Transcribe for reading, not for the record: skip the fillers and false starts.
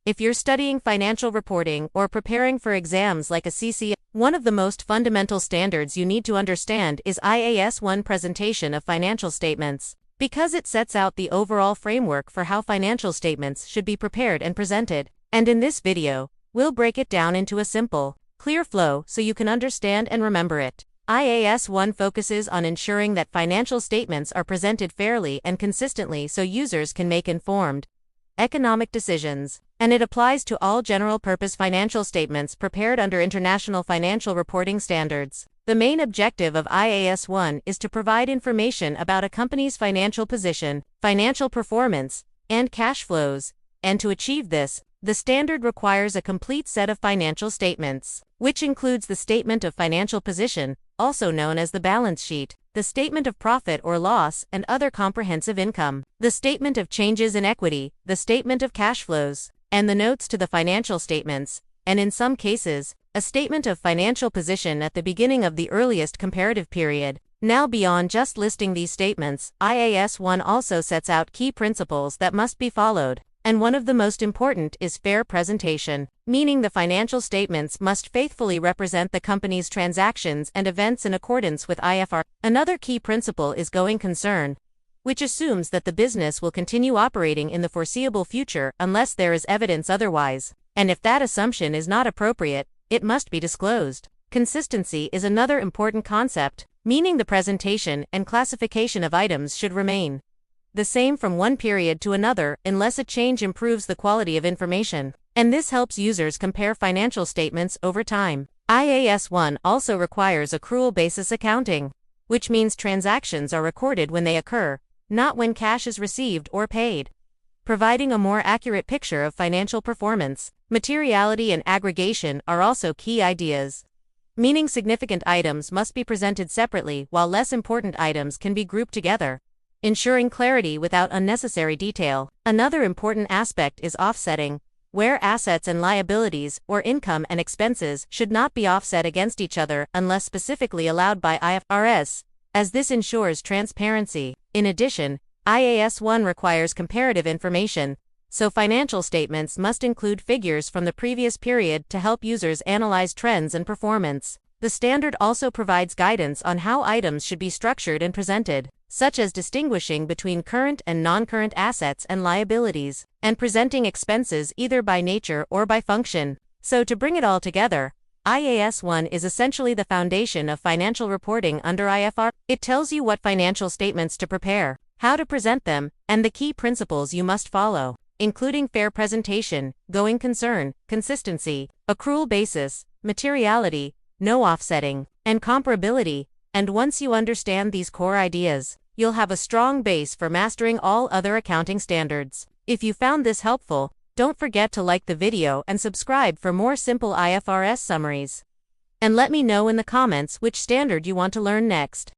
If you're studying financial reporting or preparing for exams like a CCA, one of the most fundamental standards you need to understand is IAS 1 presentation of financial statements, because it sets out the overall framework for how financial statements should be prepared and presented. And in this video, we'll break it down into a simple, clear flow so you can understand and remember it. IAS 1 focuses on ensuring that financial statements are presented fairly and consistently so users can make informed economic decisions, and it applies to all general-purpose financial statements prepared under international financial reporting standards. The main objective of IAS 1 is to provide information about a company's financial position, financial performance, and cash flows, and to achieve this, the standard requires a complete set of financial statements, which includes the statement of financial position, also known as the balance sheet, the statement of profit or loss and other comprehensive income, the statement of changes in equity, the statement of cash flows, and the notes to the financial statements, and in some cases, a statement of financial position at the beginning of the earliest comparative period. Now, beyond just listing these statements, IAS 1 also sets out key principles that must be followed, and one of the most important is fair presentation, meaning the financial statements must faithfully represent the company's transactions and events in accordance with IFRS. Another key principle is going concern, which assumes that the business will continue operating in the foreseeable future unless there is evidence otherwise, and if that assumption is not appropriate, it must be disclosed. Consistency is another important concept, meaning the presentation and classification of items should remain the same from one period to another unless a change improves the quality of information, and this helps users compare financial statements over time. IAS 1 also requires accrual basis accounting, which means transactions are recorded when they occur, not when cash is received or paid, providing a more accurate picture of financial performance. Materiality and aggregation are also key ideas, meaning significant items must be presented separately while less important items can be grouped together, ensuring clarity without unnecessary detail. Another important aspect is offsetting, where assets and liabilities or income and expenses should not be offset against each other unless specifically allowed by IFRS, as this ensures transparency. In addition, IAS 1 requires comparative information, so financial statements must include figures from the previous period to help users analyze trends and performance. The standard also provides guidance on how items should be structured and presented, such as distinguishing between current and non-current assets and liabilities, and presenting expenses either by nature or by function. So to bring it all together, IAS 1 is essentially the foundation of financial reporting under IFRS. It tells you what financial statements to prepare, how to present them, and the key principles you must follow, including fair presentation, going concern, consistency, accrual basis, materiality, no offsetting, and comparability. And once you understand these core ideas, you'll have a strong base for mastering all other accounting standards. If you found this helpful, don't forget to like the video and subscribe for more simple IFRS summaries. And let me know in the comments which standard you want to learn next.